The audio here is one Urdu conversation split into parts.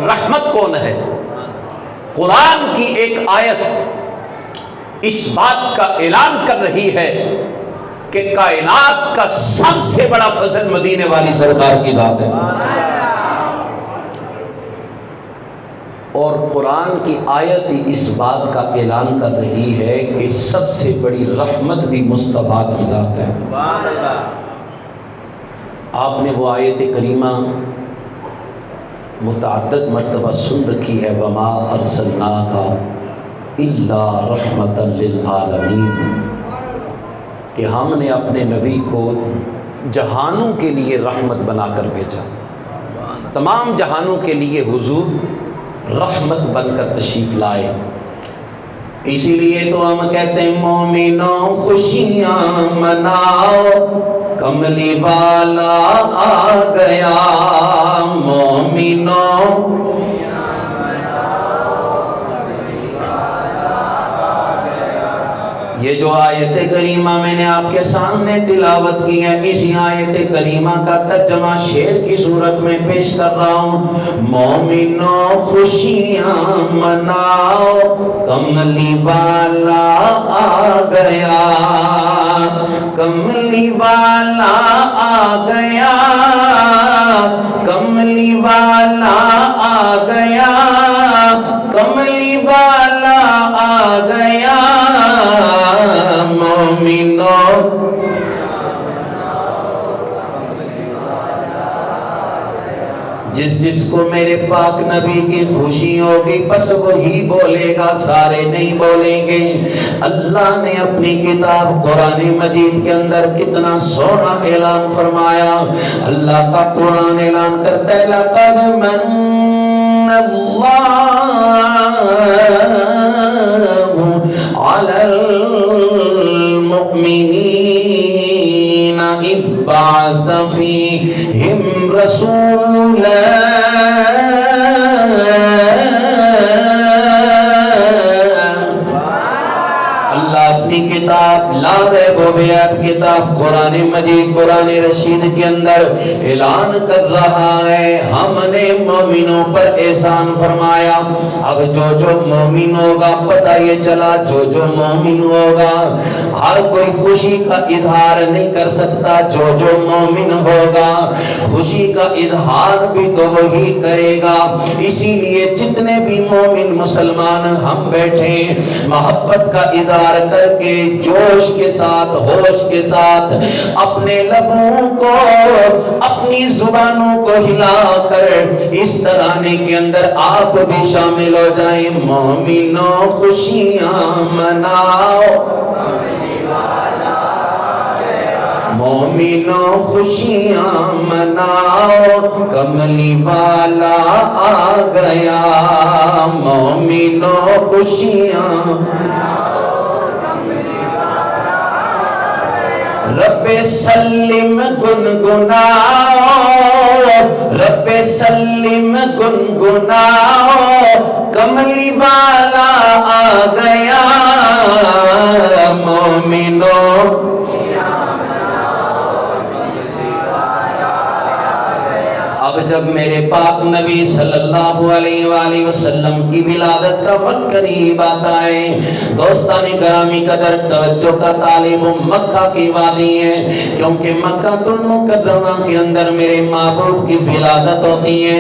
رحمت کون ہے؟ قرآن کی ایک آیت اس بات کا اعلان کر رہی ہے کہ کائنات کا سب سے بڑا فضل مدینے والی سرکار کی ذات ہے، اور قرآن کی آیت اس بات کا اعلان کر رہی ہے کہ سب سے بڑی رحمت بھی مصطفیٰ کی ذات ہے۔ آپ نے وہ آیت کریمہ متعدد مرتبہ سن رکھی ہے، وَمَا أَرْسَلْنَاكَ إِلَّا رَحْمَةً لِلْعَالَمِينَ، کہ ہم نے اپنے نبی کو جہانوں کے لیے رحمت بنا کر بھیجا، تمام جہانوں کے لیے حضور رحمت بن کر تشریف لائے۔ اسی لیے تو ہم کہتے ہیں مومنوں خوشیاں مناؤ، کملی والا آ گیا، مومنوں یہ جو آیت کریمہ میں نے آپ کے سامنے تلاوت کی ہے، اسی آیت کریمہ کا ترجمہ شعر کی صورت میں پیش کر رہا ہوں۔ مومنوں خوشیاں مناؤ، کملی والا آ گیا، کملی والا آ گیا، کملی والا آ گیا، کملی والا آ گیا، مومنوں جس کو میرے پاک نبی کی خوشی ہوگی بس وہی بولے گا، سارے نہیں بولیں گے۔ اللہ نے اپنی کتاب قرآن مجید کے اندر کتنا سونا اعلان فرمایا۔ اللہ کا قرآن اعلان کرتا ہے لَقَدْ مَنَّ اللَّهُ عَلَى الْمُؤْمِنِينَ إِذْ بَعَثَ فِيهِمْ رَسُولًا کتاب لا ریب وبیعت کتاب قرآن مجید قرآن رشید کے اندر اعلان کر رہا ہے، ہم نے مومنوں پر احسان فرمایا۔ اب جو مومن ہوگا، پتہ یہ چلا جو مومن ہوگا ہر کوئی خوشی کا اظہار نہیں کر سکتا، جو مومن ہوگا خوشی کا اظہار بھی تو وہی کرے گا۔ اسی لیے جتنے بھی مومن مسلمان ہم بیٹھے محبت کا اظہار کر کے جوش کے ساتھ ہوش کے ساتھ اپنے لبوں کو اپنی زبانوں کو ہلا کر اس ترانے کے اندر آپ بھی شامل ہو جائیں۔ مومنوں خوشیاں مناؤ، مومنوں خوشیاں مناؤ، کملی والا آ گیا، مومنوں خوشیاں رب سلم گنگناؤ، رب سلم گنگناؤ، کملی والا آ گیا، مومنوں اب جب میرے پاک نبی صلی اللہ علیہ وآلہ وسلم کی ولادت کا وقت قریب آتا ہے، دوستان گرامی قدر توجہ کا طالب مکہ کی وادی ہے، کیونکہ مکہ المکرمہ کے اندر میرے محبوب کی ولادت ہوتی ہے۔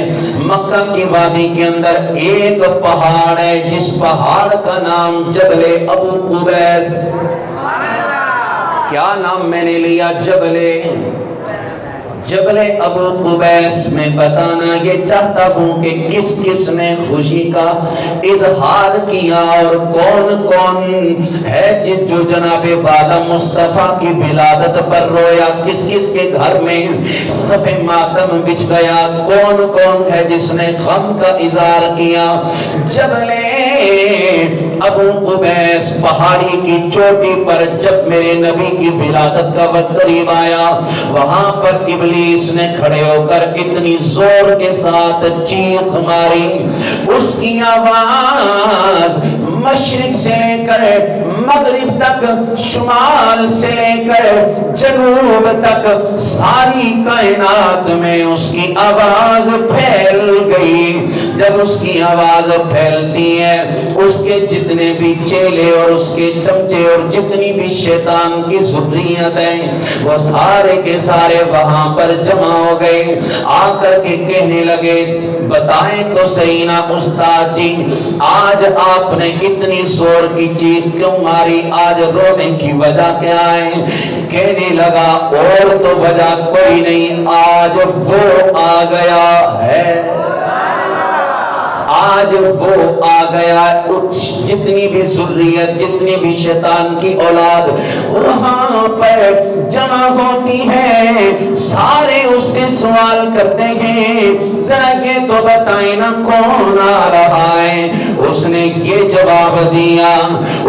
مکہ کی وادی کے اندر ایک پہاڑ ہے جس پہاڑ کا نام جبل ابو قبیس۔ کیا نام میں نے لیا؟ جبل ابو قبیس میں بتانا یہ چاہتا ہوں کہ کس کس نے خوشی کا اظہار کیا اور کون کون ہے جو جناب والا مصطفیٰ کی ولادت پر رویا، کس کس کے گھر میں صف ماتم بچھ گیا، کون کون ہے جس نے غم کا اظہار کیا۔ جبل ابو قبیس پہاڑی کی چوٹی پر جب میرے نبی کی ولادت کا وقت قریب آیا، وہاں پر ابلیس نے کھڑے ہو کر اتنی زور کے ساتھ چیخ ماری، اس کی آواز مشرق سے لے کر مغرب تک، شمال سے لے کر جنوب تک ساری کائنات میں اس کی آواز پھیل گئی۔ جب اس کی آواز پھیلتی ہے اس کے جتنے بھی چیلے اور اس کے چمچے اور جتنی بھی شیطان کی ذریت ہیں وہ سارے کے سارے وہاں پر جمع ہو گئے، آ کر کے کہنے لگے بتائیں تو صحیح نا استاد جی آج آپ نے اتنی زور کی چیخ کیوں ماری، آج رونے کی وجہ کیا ہے؟ کہنے لگا اور تو وجہ کوئی نہیں، آج وہ آ گیا ہے، آج وہ آ گیا، جتنی بھی ذریت جتنی بھی شیطان کی اولاد وہاں پر جمع ہوتی ہے، سارے اس سے سوال کرتے ہیں ذرا یہ تو بتائیں نا کون آ رہا ہے؟ اس نے یہ جواب دیا،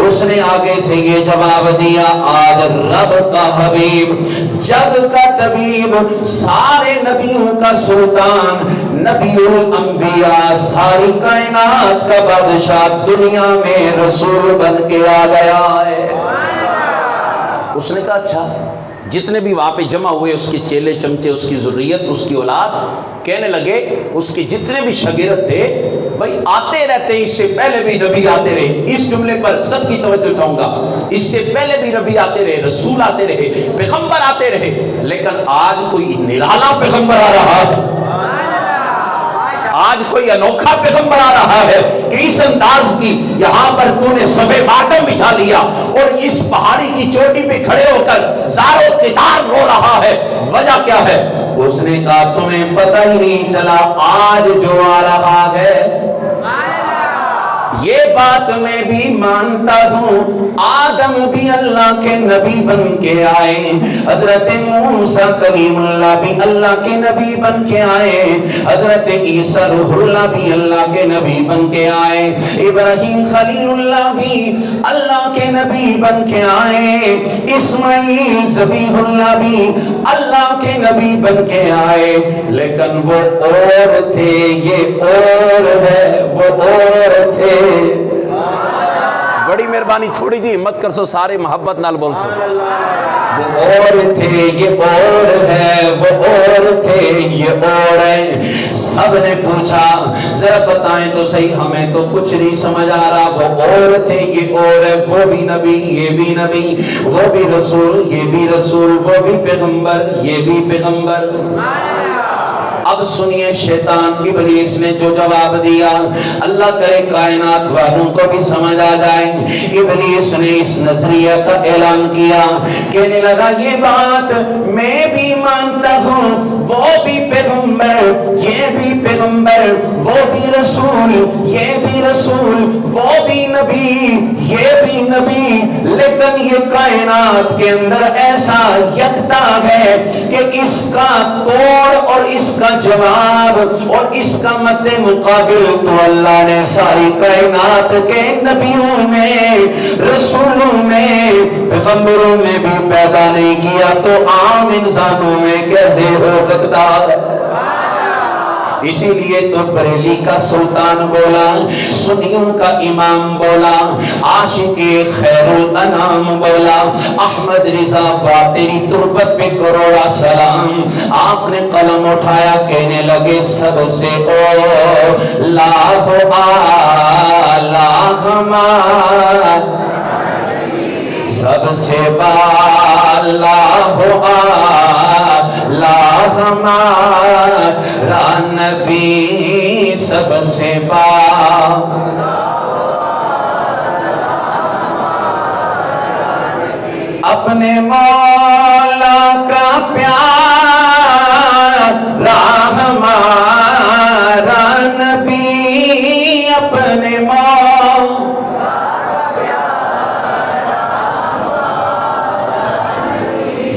اس نے آگے سے یہ جواب دیا آج رب کا حبیب، جگ کا طبیب، سارے نبیوں کا سلطان، نبی الانبیاء، ساری کائنات کا بادشاہ دنیا میں رسول بن کے آ گیا ہے۔ اس نے کہا اچھا، جتنے بھی وہاں پہ جمع ہوئے اس کے چیلے چمچے، اس کی ذریت، اس کی اولاد، کہنے لگے اس کے جتنے بھی شاگرد تھے بھائی آتے رہتے، اس سے پہلے بھی نبی آتے رہے، اس جملے پر سب کی توجہ چاہوں گا، اس سے پہلے بھی نبی آتے رہے، رسول آتے رہے، پیغمبر آتے رہے، لیکن آج کوئی نرالا پیغمبر آ رہا ہے، آج کوئی انوکھا پیغمبر آ رہا ہے کہ اس انداز کی یہاں پر تو نے صفے باٹم بچھا لیا اور اس پہاڑی کی چوٹی پہ کھڑے ہو کر زارو قطار رو رہا ہے، وجہ کیا ہے؟ اس نے کہا تمہیں پتہ ہی نہیں چلا آج جو آ رہا ہے، یہ بات میں بھی مانتا ہوں، آدم بھی اللہ کے نبی بن کے آئے، حضرت موسیٰ کلیم اللہ بھی اللہ کے نبی بن کے آئے، حضرت عیسیٰ روح اللہ بھی اللہ کے نبی بن کے آئے، ابراہیم خلیل اللہ بھی اللہ کے نبی بن کے آئے، اسماعیل ذبیح اللہ بھی اللہ کے نبی بن کے آئے، لیکن وہ اور تھے، یہ اور ہے، وہ اور تھے۔ بڑی مہربانی، تھوڑی جی ہمت کر سو، سارے محبت نال بول سو۔ وہ اور تھے، یہ اور ہے، وہ اور تھے، یہ اور ہے۔ سب نے پوچھا ذرا بتائیں تو صحیح، ہمیں تو کچھ نہیں سمجھ آ رہا، وہ اور تھے، یہ اور ہے، وہ بھی نبی، یہ بھی نبی، وہ بھی رسول، یہ بھی رسول، وہ بھی پیغمبر، یہ بھی پیغمبر۔ اب سنیے شیطان ابلیس نے جو جواب دیا، اللہ کرے کائنات والوں کو بھی سمجھ آ جائے۔ ابلیس نے اس نظریہ کا اعلان کیا، کہنے لگا یہ بات میں بھی مانتا ہوں، وہ بھی پیغمبر، یہ بھی پیغمبر، وہ بھی رسول، یہ بھی رسول، وہ بھی نبی، یہ بھی نبی، لیکن یہ کائنات کے اندر ایسا یکتا ہے کہ اس کا توڑ اور اس کا جواب اور اس کا مد مقابل تو اللہ نے ساری کائنات کے نبیوں میں، رسولوں میں، پیغمبروں میں بھی پیدا نہیں کیا، تو عام انسانوں میں کیسے ہو سکتا ہے؟ اسی لیے تو بریلی کا سلطان بولا، سنیوں کا امام بولا، عاشق خیر الانام بولا، احمد رضا تیری تربت پہ کروڑا سلام، آپ نے قلم اٹھایا، کہنے لگے سب سے اولا ہو آلہ ہمارا، سب سے بالا ہو آلہ ہمارا نبی، سب سے بالا اپنے مولا کا پیارا ہمارا نبی، اپنے مولا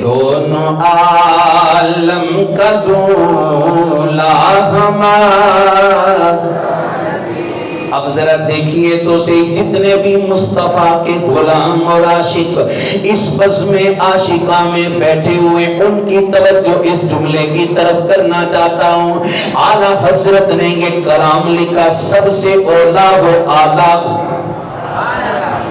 دونوں عالم کا دولا ہمارا۔ اب ذرا دیکھیے تو صحیح، جتنے بھی مصطفیٰ کے غلام اور عاشق اس بزم عاشقہ میں بیٹھے ہوئے، ان کی توجہ اس جملے کی طرف کرنا چاہتا ہوں۔ اعلیٰ حضرت نے یہ کلام لکھا، سب سے اولا ہو آلہ،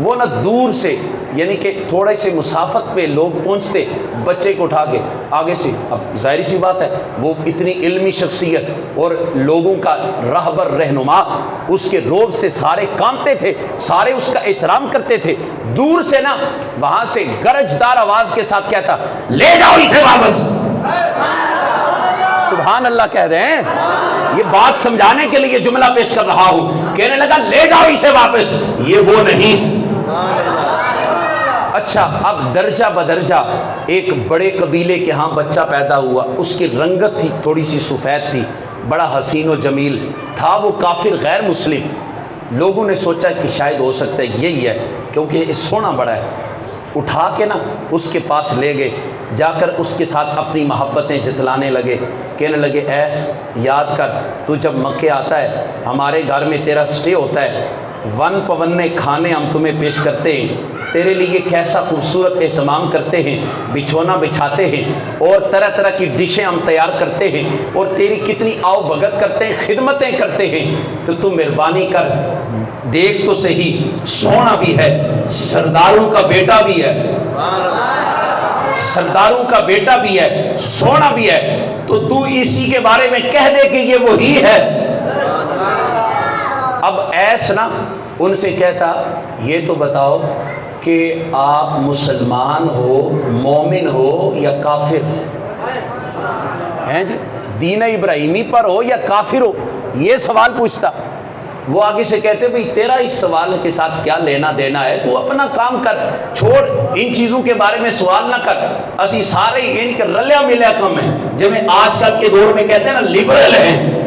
وہ نہ دور سے یعنی کہ تھوڑے سے مسافت پہ لوگ پہنچتے بچے کو اٹھا کے آگے سے، اب ظاہری سی بات ہے وہ اتنی علمی شخصیت اور لوگوں کا رہبر رہنما، اس کے روب سے سارے کانپتے تھے، سارے اس کا احترام کرتے تھے، دور سے نا وہاں سے گرجدار آواز کے ساتھ کہتا لے جاؤ اسے واپس۔ سبحان اللہ کہہ رہے ہیں، یہ بات سمجھانے کے لیے جملہ پیش کر رہا ہوں، کہنے لگا لے جاؤ اسے واپس، یہ وہ نہیں۔ اچھا اب درجہ بدرجہ ایک بڑے قبیلے کے ہاں بچہ پیدا ہوا، اس کی رنگت تھی تھوڑی سی سفید تھی، بڑا حسین و جمیل تھا، وہ کافر غیر مسلم۔ لوگوں نے سوچا کہ شاید ہو سکتا ہے یہی ہے کیونکہ یہ سونا بڑا ہے، اٹھا کے نا اس کے پاس لے گئے، جا کر اس کے ساتھ اپنی محبتیں جتلانے لگے، کہنے لگے ایس یاد کر تو جب مکے آتا ہے ہمارے گھر میں تیرا سٹے ہوتا ہے، ون پونے کھانے ہم تمہیں پیش کرتے ہیں، تیرے لیے کیسا خوبصورت اہتمام کرتے ہیں، بچھونا بچھاتے ہیں اور طرح طرح کی ڈشیں ہم تیار کرتے ہیں اور تیری کتنی آؤ بھگت کرتے ہیں، خدمتیں کرتے ہیں، تو مہربانی کر دیکھ تو صحیح، سونا بھی ہے، سرداروں کا بیٹا بھی ہے، سرداروں کا بیٹا بھی ہے، سونا بھی ہے، تو اسی کے بارے میں کہہ دے کہ یہ وہی ہے۔ اب ایس نا ان سے کہتا یہ تو بتاؤ کہ آپ مسلمان ہو، مومن ہو یا کافر ہیں جی، دین ابراہیمی پر ہو یا کافر ہو، یہ سوال پوچھتا۔ وہ آگے سے کہتے بھئی تیرا اس سوال کے ساتھ کیا لینا دینا ہے، تو اپنا کام کر، چھوڑ ان چیزوں کے بارے میں سوال نہ کر، اسی سارے یعنی کہ رلیا ملیا کم ہے، جب آج کل کے دور میں کہتے ہیں نا لبرل ہیں،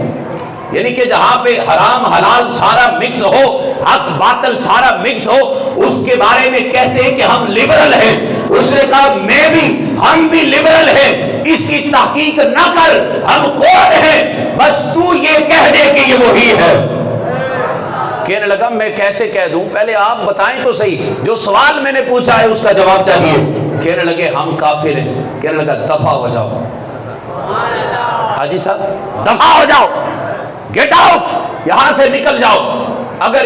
یعنی کہ جہاں پہ حرام حلال سارا مکس ہو، حق باطل سارا مکس ہو، اس کے بارے میں کہتے ہیں کہ ہم لبرل ہیں۔ اس نے کہا میں بھی، ہم بھی لبرل ہیں، اس کی تحقیق نہ کر، ہم کون ہیں، بس تو یہ کہہ دے کہ یہ وہی ہے۔ کہنے لگا میں کیسے کہہ دوں، پہلے آپ بتائیں تو صحیح، جو سوال میں نے پوچھا ہے اس کا جواب چاہیے۔ کہنے لگے ہم کافر ہیں۔ کہنے لگا دفع ہو جاؤ حاجی صاحب، دفع ہو جاؤ، گیٹ آؤٹ، یہاں سے نکل جاؤ، اگر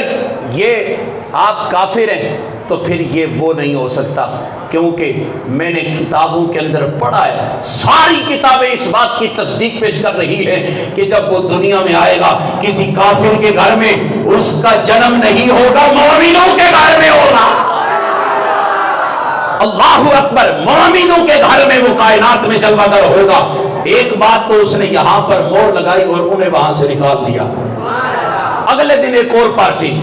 یہ آپ کافر ہیں تو پھر یہ وہ نہیں ہو سکتا، کیونکہ میں نے کتابوں کے اندر پڑھا ہے، ساری کتابیں اس بات کی تصدیق پیش کر رہی ہیں کہ جب وہ دنیا میں آئے گا کسی کافر کے گھر میں اس کا جنم نہیں ہوگا، مومنوں کے گھر میں ہوگا۔ اللہ اکبر، مومنوں کے گھر میں وہ کائنات میں جلوہ گر ہوگا۔ ایک بات تو اس نے یہاں پر مور لگائی اور انہیں وہاں سے نکال دیا۔ اگلے دن ایک اور پارٹی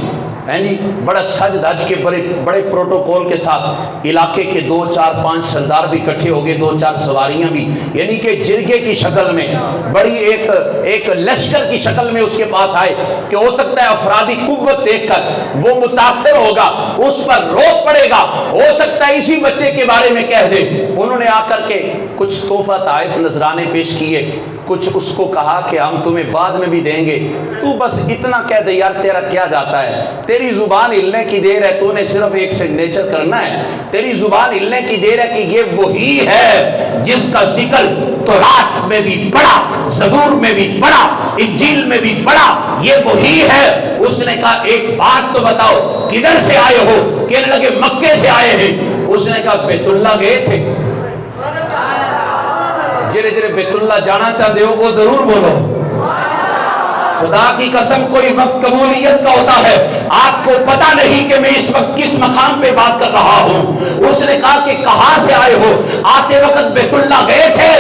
بڑا سج دھج کے بڑے پروٹوکول کے ساتھ، علاقے کے 2 4 5 سردار بھی اکٹھے ہو گئے، 2 4 سواریاں بھی، یعنی کہ جرگے کی شکل میں، بڑی ایک لشکر کی شکل میں اس کے پاس آئے کہ ہو سکتا ہے افرادی قوت دیکھ کر وہ متاثر ہوگا، اس پر روک پڑے گا، ہو سکتا ہے اسی بچے کے بارے میں کہہ دے۔ انہوں نے آ کر کے کچھ تحفہ تحائف نذرانے پیش کیے، کچھ اس کو کہا کہ ہم تمہیں بعد میں بھی دیں گے، تو بس اتنا کہہ دے یار تیرا کیا جاتا ہے، تیری زبان ہلنے کی دیر ہے، تو نے صرف ایک سگنیچر کرنا ہے، تیری زبان ہلنے کی دیر ہے کہ یہ وہی ہے جس کا ذکر تورات میں بھی پڑھا، زبور میں بھی پڑھا، انجیل میں بھی پڑھا، یہ وہی ہے۔ اس نے کہا ایک بات تو بتاؤ کدھر سے آئے ہو؟ کہنے لگے مکے سے آئے ہیں۔ اس نے کہا بیت اللہ گئے تھے؟ جرے جرے بیت اللہ جانا چاہتے ہو وہ ضرور بولو، خدا کی قسم کوئی وقت قبولیت کا ہوتا ہے، آپ کو پتہ نہیں کہ میں اس وقت کس مقام پہ بات کر رہا ہوں۔ اس نے کہا کہ کہاں سے آئے ہو؟ آتے وقت بیت اللہ گئے تھے؟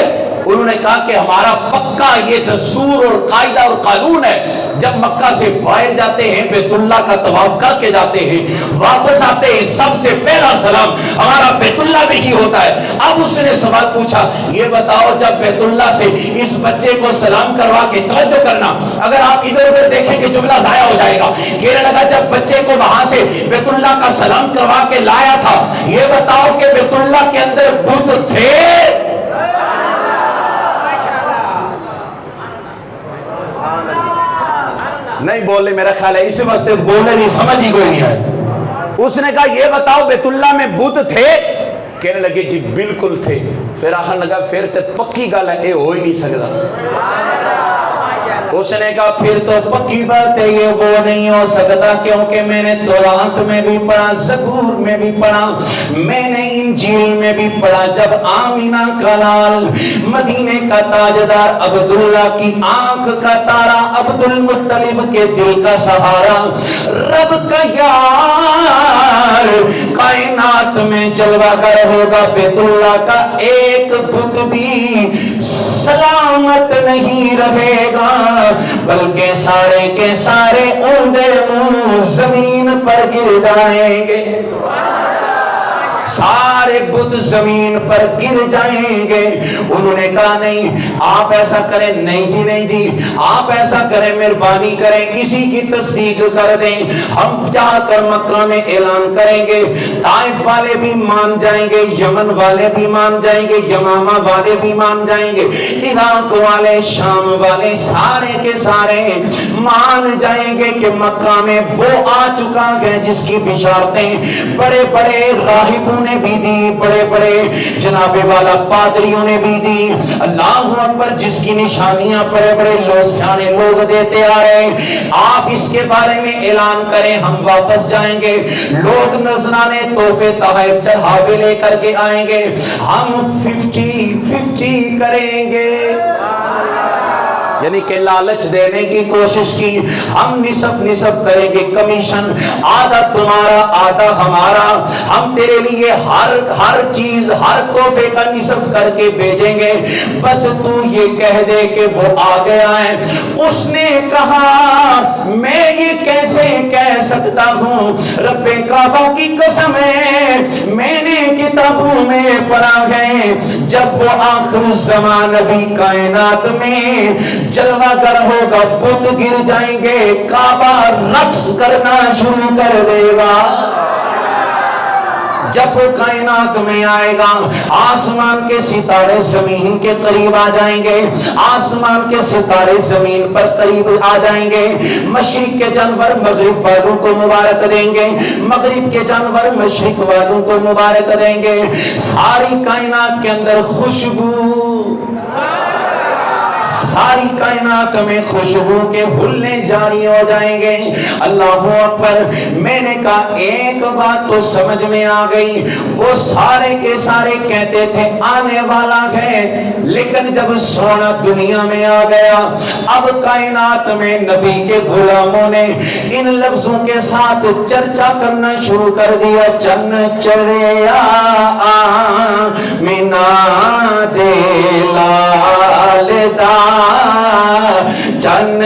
انہوں نے کہا کہ ہمارا پکا یہ دستور اور قاعدہ اور قانون ہے، جب مکہ سے باہر جاتے ہیں بیت اللہ کا طواف کر کے جاتے ہیں، واپس آتے ہیں سب سے پہلا سلام ہمارا بیت اللہ میں ہی ہوتا ہے۔ اب اس نے سوال پوچھا یہ بتاؤ جب بیت اللہ سے اس بچے کو سلام کروا کے، توجہ کرنا اگر آپ ادھر ادھر دیکھیں کہ جملہ ضائع ہو جائے گا، کہنے لگا جب بچے کو وہاں سے بیت اللہ کا سلام کروا کے لایا تھا، یہ بتاؤ کہ بیت اللہ کے اندر بت تھے؟ نہیں بولے، میرا خیال ہے اس واسطے بولے نہیں، سمجھ ہی کوئی نہیں ہے۔ اس نے کہا یہ بتاؤ بیت اللہ میں بت تھے؟ کہنے لگے جی بالکل تھے۔ پھر آخر لگا پھر تے پکی گل ہے، اے ہو ہی نہیں سکتا۔ اس نے کہا پھر تو پکی بات ہے یہ وہ نہیں ہو سکتا، کیونکہ میں نے تورات میں بھی پڑھا، زبور میں بھی پڑھا، میں نے انجیل میں بھی پڑھا، جب آمینہ کا لال مدینے کا تاجدار عبداللہ کی آنکھ کا تارا، عبد المطلب کے دل کا سہارا، رب کا یار کائنات میں جلوہ گر ہوگا، بیت اللہ کا ایک بت بھی سلامت نہیں رہے گا، بلکہ سارے کے سارے اوندے منہ زمین پر گر جائیں گے، سارے بت زمین پر گر جائیں گے۔ انہوں نے کہا نہیں آپ ایسا کریں، نہیں جی نہیں جی آپ ایسا کریں، مہربانی کریں اسی کی تصدیق کر دیں، ہم جا کر مکہ میں اعلان کریں گے، طائف والے بھی مان جائیں گے، یمن والے بھی مان جائیں گے، یمامہ والے بھی مان جائیں گے، عراق والے، شام والے، سارے کے سارے مان جائیں گے کہ مکہ میں وہ آ چکا ہے جس کی بشارتیں بڑے بڑے راہبوں نے بھی دی، بڑے بڑے جناب والا پادریوں نے بھی دی، اللہ اکبر، جس کی نشانیاں بڑے بڑے لوسیانے لوگ دیتے آ رہے، آپ اس کے بارے میں اعلان کریں ہم واپس جائیں گے، لوگ نذرانے تحفے تحائف چڑھاوے لے کر کے آئیں گے، ہم 50-50 کریں گے، یعنی کہ لالچ دینے کی کوشش کی، ہم نصف کریں گے، کمیشن آدھا تمہارا آدھا ہمارا، ہم تیرے لیے ہر چیز ہر تحفے کا نصف کر کے بھیجیں گے، بس تو یہ کہہ دے کہ وہ آ گیا ہے۔ اس نے کہا میں یہ کیسے کہہ سکتا ہوں، رب کعبہ کی قسم ہے میں نے کتابوں میں پڑھا ہے جب وہ آخر زمان نبی کائنات میں جلوہ گر ہوگا، بت گر جائیں گے، کعبہ رقص کرنا شروع کر دے گا، جب وہ کائنات میں آئے گا آسمان کے ستارے زمین کے قریب آ جائیں گے، آسمان کے ستارے زمین پر قریب آ جائیں گے، مشرق کے جانور مغرب والوں کو مبارک دیں گے، مغرب کے جانور مشرق والوں کو مبارک دیں گے، ساری کائنات کے اندر خوشبو، ساری کائنات میں خوشبو کے حلے جاری ہو جائیں گے۔ اللہ اکبر، میں نے کہا ایک بات تو سمجھ میں آ گئی، وہ سارے کے سارے کہتے تھے آنے والا ہے، لیکن جب سونا دنیا میں آ گیا، اب کائنات میں نبی کے غلاموں نے ان لفظوں کے ساتھ چرچا کرنا شروع کر دیا، چن چڑھیا آمینہ دے لال دا چن،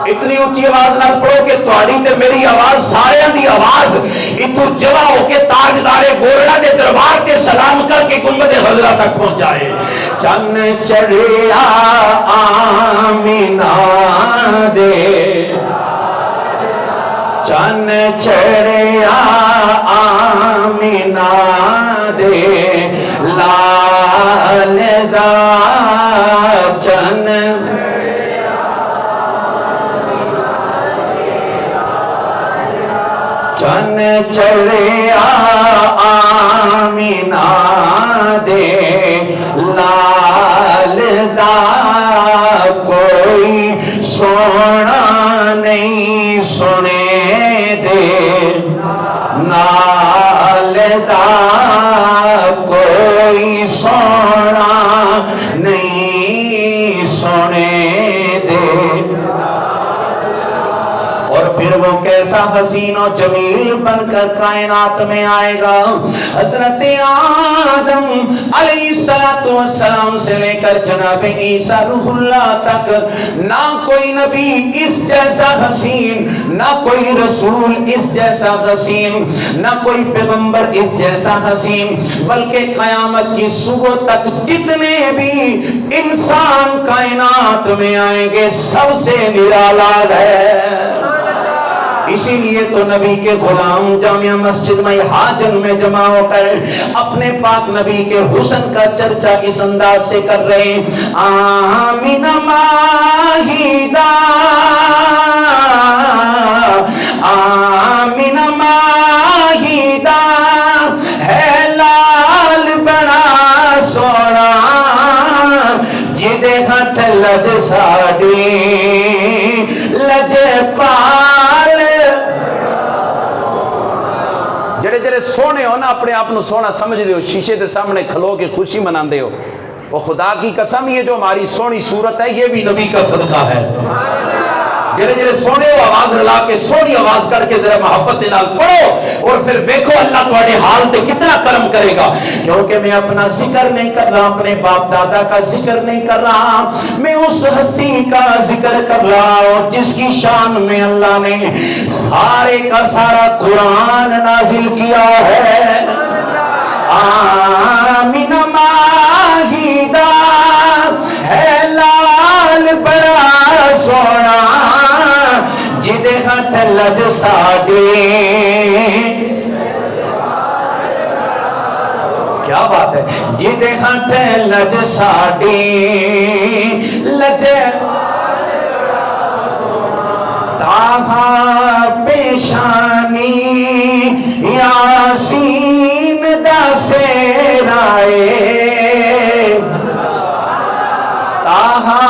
اتنی اونچی آواز نہ پڑھو کہ تہاڈی تے میری آواز سارے دی آواز اتو جمع ہو کے تاجدار گولڑا دے دربار کے سلام کر کے گنبد خضرا تک پہنچ جائے۔ چن چڑھیا آمینہ دے، چن چڑھیا آمینہ دے لال دا چن، چن چڑھیا آمینہ دے لال دا، کوئی سونا نہیں سنے دے نال دا، کوئی سونا نہیں سنے دے۔ اور پھر وہ کیسا حسین و جمیل بن کر کائنات میں آئے گا، حضرت آدم علیہ السلام سے لے کر جناب عیسیٰ روح اللہ تک، نہ کوئی نبی اس جیسا حسین، نہ کوئی رسول اس جیسا حسین، نہ کوئی پیغمبر اس جیسا حسین، بلکہ قیامت کی صبح تک جتنے بھی انسان کائنات میں آئیں گے سب سے نرالا ہے۔ اسی لیے تو نبی کے غلام جامعہ مسجد میں حاجن میں جمع ہو کر اپنے پاک نبی کے حسن کا چرچا اس انداز سے کر رہے ہیں، آمینہ ماہیدہ، آمینہ ماہیدہ ہے لال بڑا لجپال جڑے جڑے سونے ہو نا اپنے آپ کو سونا سمجھ دے ہو شیشے دے سامنے کھلو کے خوشی مناندے ہو وہ خدا کی قسم یہ جو ہماری سونی صورت ہے یہ بھی نبی کا صدقہ ہے جڑے جڑے سونے ہو آواز رلا کے سونی آواز کر کے ذرا محبت نال پڑھو اور پھر دیکھو اللہ تمہارے حال تے کتنا کرم کرے گا کیونکہ میں اپنا ذکر نہیں کر رہا اپنے باپ دادا کا ذکر نہیں کر رہا میں اس ہستی کا ذکر کر رہا ہوں جس کی شان میں اللہ نے سارے کا سارا قرآن نازل کیا ہے آمین ماہیدہ ہے لال بڑا سونا جدے ہاتھ لج ساڈے کیا بات ہے جدے ہاتھ لج ساڈے لج تاہا پیشانی یاسین دا سیرائے تاہا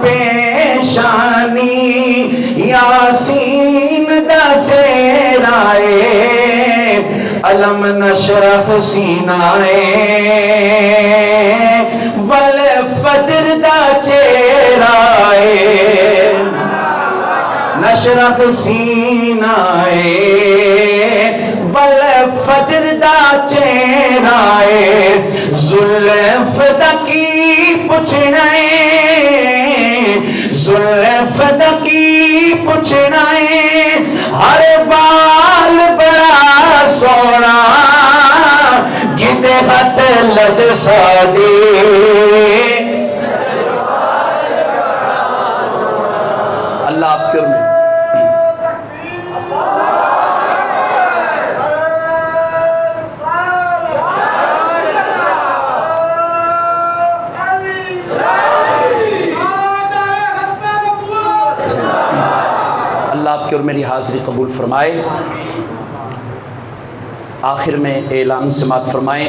پیشانی یاسین دا سیرائے علم نشرح سینائے والفجر دا چہرائے نشرح سینائے والفجر دا چہرائے زلف دا کی پچھنائے زلف دا کی پچھنائے ہر بال بڑا سونا جدے ہاتھ لج ساڈے اللہ آپ کے میں اللہ آپ کی اور میری حاضری قبول فرمائے آخر میں اعلان سماعت فرمائیں